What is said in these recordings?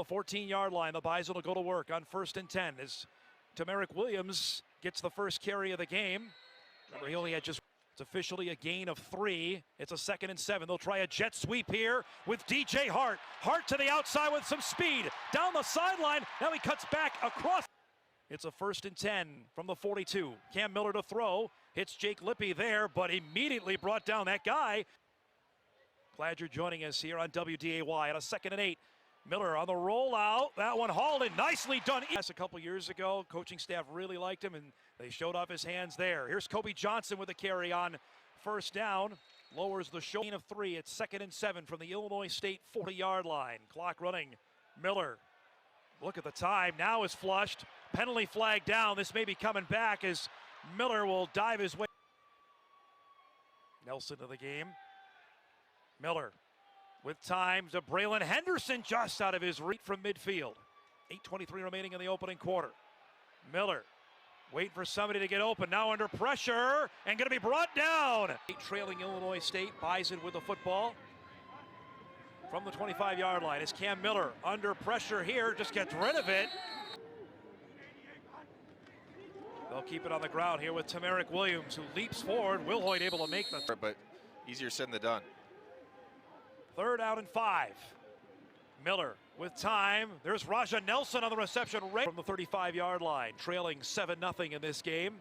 The 14-yard line, the Bison will go to work on 1st and 10 as Tamarick Williams gets the first carry of the game. Remember, he only had just, it's officially a gain of 3. It's a 2nd and 7. They'll try a jet sweep here with DJ Hart. Hart to the outside with some speed. Down the sideline, now he cuts back across. It's a 1st and 10 from the 42. Cam Miller to throw. Hits Jake Lippy there, but immediately brought down that guy. Glad you're joining us here on WDAY at a 2nd and 8. Miller on the rollout. That one hauled in. Nicely done. A couple years ago, coaching staff really liked him, and they showed off his hands there. Here's Kobe Johnson with a carry on 1st down. Lowers the shoulder of 3. It's 2nd and 7 from the Illinois State 40-yard line. Clock running. Miller. Look at the time. Now is flushed. Penalty flag down. This may be coming back as Miller will dive his way. Nelson to the game. Miller with time to Braylon Henderson just out of his reach from midfield. 8:23 remaining in the opening quarter. Miller waiting for somebody to get open. Now under pressure and going to be brought down. Trailing Illinois State. Bison with the football from the 25-yard line. Is Cam Miller under pressure here. Just gets rid of it. They'll keep it on the ground here with Tamarick Williams, who leaps forward. Wilhoit able to make the... But easier said than done. 3rd down and 5. Miller with time. There's Raja Nelson on the reception right from the 35-yard line, trailing 7-0 in this game.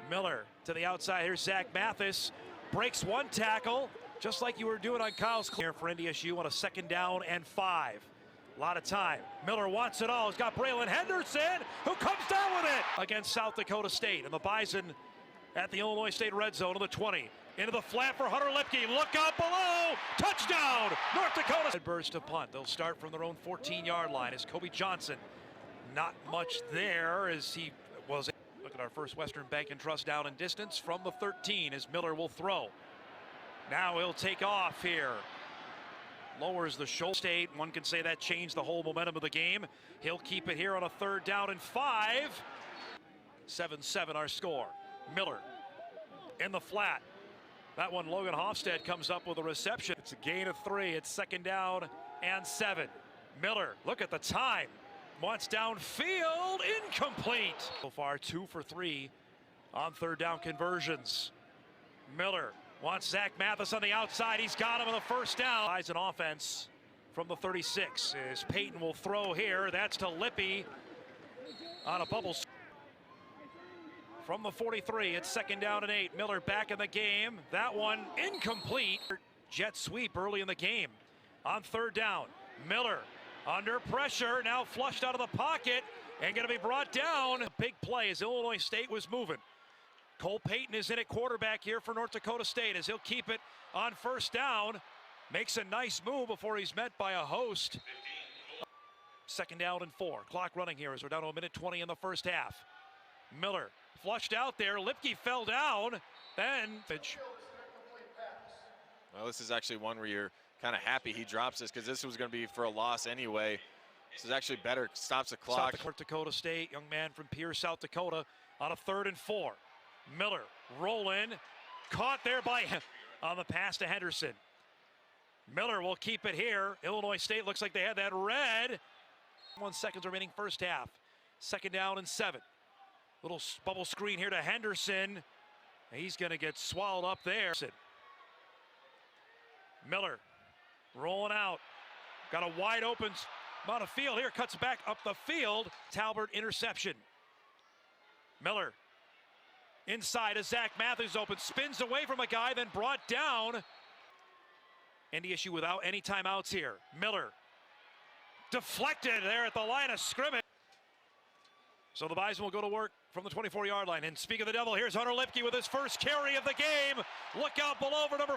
Miller to the outside. Here's Zach Mathis. Breaks one tackle, just like you were doing on Kyle's clear for NDSU on a 2nd down and 5. A lot of time. Miller wants it all. He's got Braylon Henderson, who comes down with it against South Dakota State. And the Bison at the Illinois State red zone of the 20. Into the flat for Hunter Lipke. Look out below. Touchdown, North Dakota. Burst to punt. They'll start from their own 14-yard line as Kobe Johnson. Not much there as he was. Look at our First Western Bank and Trust down in distance from the 13 as Miller will throw. Now he'll take off here. Lowers the shoulder. State. One can say that changed the whole momentum of the game. He'll keep it here on a 3rd down and 5. 7-7 our score. Miller in the flat. That one, Logan Hofstad comes up with a reception. It's a gain of 3. It's 2nd down and 7. Miller, look at the time. Wants downfield, incomplete. So far, 2 for 3 on 3rd down conversions. Miller wants Zach Mathis on the outside. He's got him on the 1st down. Eyes an offense from the 36 as Peyton will throw here. That's to Lippy on a bubble. From the 43, it's 2nd down and 8. Miller back in the game. That one incomplete. Jet sweep early in the game. On 3rd down, Miller under pressure, now flushed out of the pocket and going to be brought down. A big play as Illinois State was moving. Cole Payton is in at quarterback here for North Dakota State as he'll keep it on 1st down. Makes a nice move before he's met by a host. 2nd down and 4. Clock running here as we're down to 1:20 in the 1st half. Miller flushed out there. Lipke fell down. Then well, this is actually one where you're kind of happy he drops this because this was going to be for a loss anyway. This is actually better. Stops the clock. North Dakota State, young man from Pierce, South Dakota, on a 3rd and 4. Miller rolling, caught there by on the pass to Henderson. Miller will keep it here. Illinois State looks like they had that red. 1 second remaining 1st half. 2nd down and 7. Little bubble screen here to Henderson. He's going to get swallowed up there. Miller rolling out. Got a wide open amount of field here. Cuts back up the field. Talbert interception. Miller inside as Zach Mathis open. Spins away from a guy, then brought down. NDSU without any timeouts here. Miller deflected there at the line of scrimmage. So the Bison will go to work from the 24-yard line. And speak of the devil, here's Hunter Lipke with his first carry of the game. Look out below for number.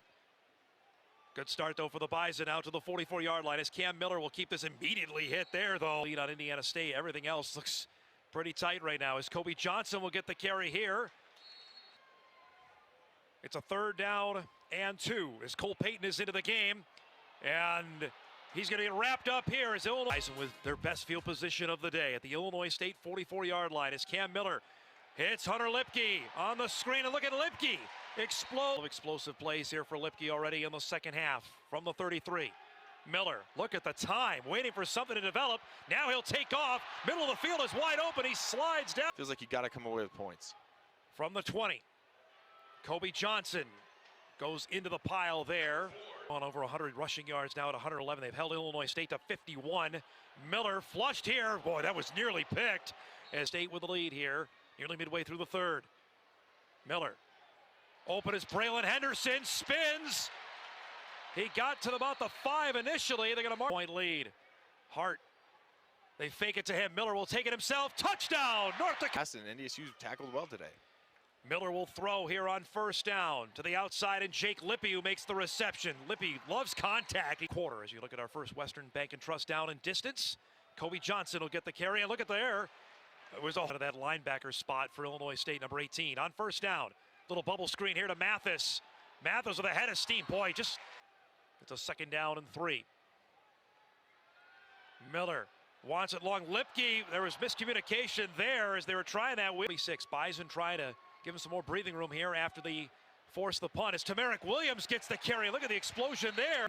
Good start, though, for the Bison out to the 44-yard line as Cam Miller will keep this immediately hit there, though. Lead on Indiana State. Everything else looks pretty tight right now as Kobe Johnson will get the carry here. It's a 3rd down and 2 as Cole Payton is into the game. And he's going to get wrapped up here as Illinois with their best field position of the day at the Illinois State 44-yard line as Cam Miller hits Hunter Lipke on the screen. And look at Lipke explode. Explosive plays here for Lipke already in the 2nd half from the 33. Miller, look at the time, waiting for something to develop. Now he'll take off. Middle of the field is wide open. He slides down. Feels like you got to come away with points. From the 20, Kobe Johnson goes into the pile there. On over 100 rushing yards now at 111. They've held Illinois State to 51. Miller flushed here. Boy, that was nearly picked. As State with the lead here, nearly midway through the third. Miller, open is Braylon Henderson, spins. He got to about the 5 initially. They're going to mark point lead. Hart, they fake it to him. Miller will take it himself. Touchdown, North Dakota. And NDSU tackled well today. Miller will throw here on first down to the outside, and Jake Lippy who makes the reception. Lippy loves contact. Quarter as you look at our first Western Bank and Trust down in distance. Kobe Johnson will get the carry, and look at there. It was out of that linebacker spot for Illinois State, number 18. On first down, little bubble screen here to Mathis. Mathis with a head of steam. Boy, just it's a second down and 3. Miller wants it long. Lipke, there was miscommunication there as they were trying that. 26, Bison trying to give him some more breathing room here after the force the punt. As Tamarick Williams gets the carry. Look at the explosion there.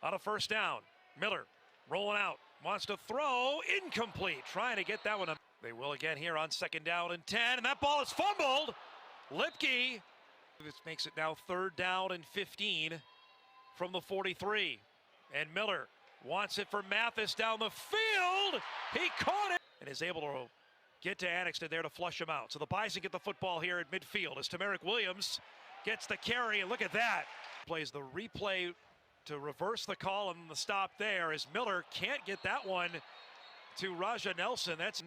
On a first down, Miller rolling out, wants to throw, incomplete. Trying to get that one up. They will again here on second down and 10, and that ball is fumbled. Lipke, this makes it now third down and 15 from the 43. And Miller wants it for Mathis down the field. He caught it and is able to get to Annexton there to flush him out. So the Bison get the football here at midfield as Tamarick Williams gets the carry, and look at that. Plays the replay to reverse the call and the stop there as Miller can't get that one to Raja Nelson. That's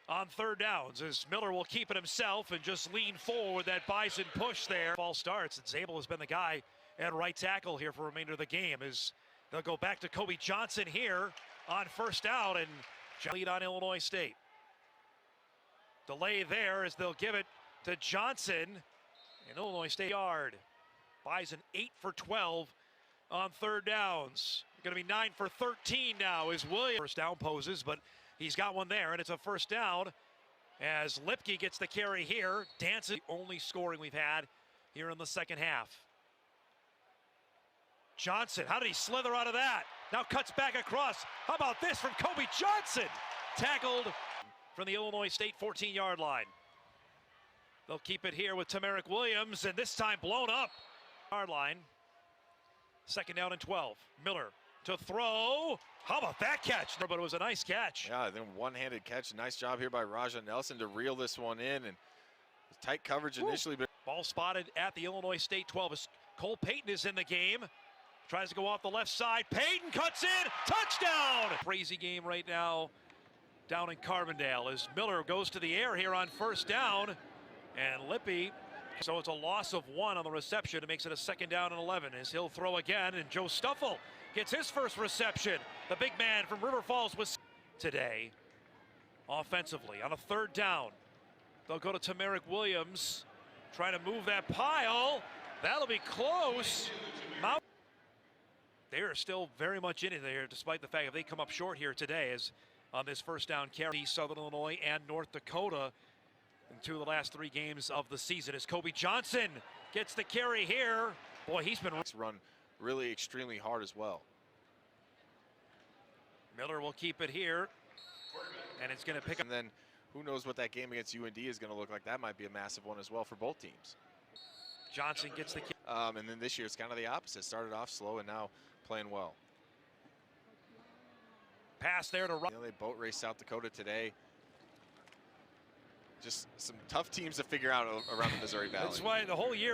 on third downs as Miller will keep it himself and just lean forward. That Bison push there. Ball starts, and Zabel has been the guy at right tackle here for the remainder of the game as they'll go back to Kobe Johnson here on first down and lead on Illinois State. Delay there as they'll give it to Johnson in Illinois State yard. Bison 8 for 12 on third downs. Going to be 9 for 13 now as Williams. First down poses, but he's got one there, and it's a first down as Lipke gets the carry here. Dances, the only scoring we've had here in the second half. Johnson, how did he slither out of that? Now cuts back across. How about this from Kobe Johnson? Tackled from the Illinois State 14-yard line. They'll keep it here with Tamarick Williams, and this time blown up. Yard line. Second down and 12. Miller to throw. How about that catch? But it was a nice catch. Yeah, then one-handed catch. Nice job here by Raja Nelson to reel this one in, and tight coverage initially. But ball spotted at the Illinois State 12. As Cole Payton is in the game. Tries to go off the left side. Payton cuts in. Touchdown! Crazy game right now down in Carbondale as Miller goes to the air here on first down. And Lippy, so it's a loss of 1 on the reception. It makes it a second down and 11 as he'll throw again. And Joe Stuffle gets his first reception. The big man from River Falls was today offensively on a third down. They'll go to Tamarick Williams trying to move that pile. That'll be close. They are still very much in it there, despite the fact that they come up short here today as on this first down carry. Southern Illinois and North Dakota in 2 of the last 3 games of the season as Kobe Johnson gets the carry here. Boy, he's been run really extremely hard as well. Miller will keep it here, and it's going to pick up. And then who knows what that game against UND is going to look like. That might be a massive one as well for both teams. Johnson gets the kick. And then this year it's kind of the opposite. Started off slow and now playing well. Pass there to they boat race South Dakota today. Just some tough teams to figure out around the Missouri Valley. That's why the whole year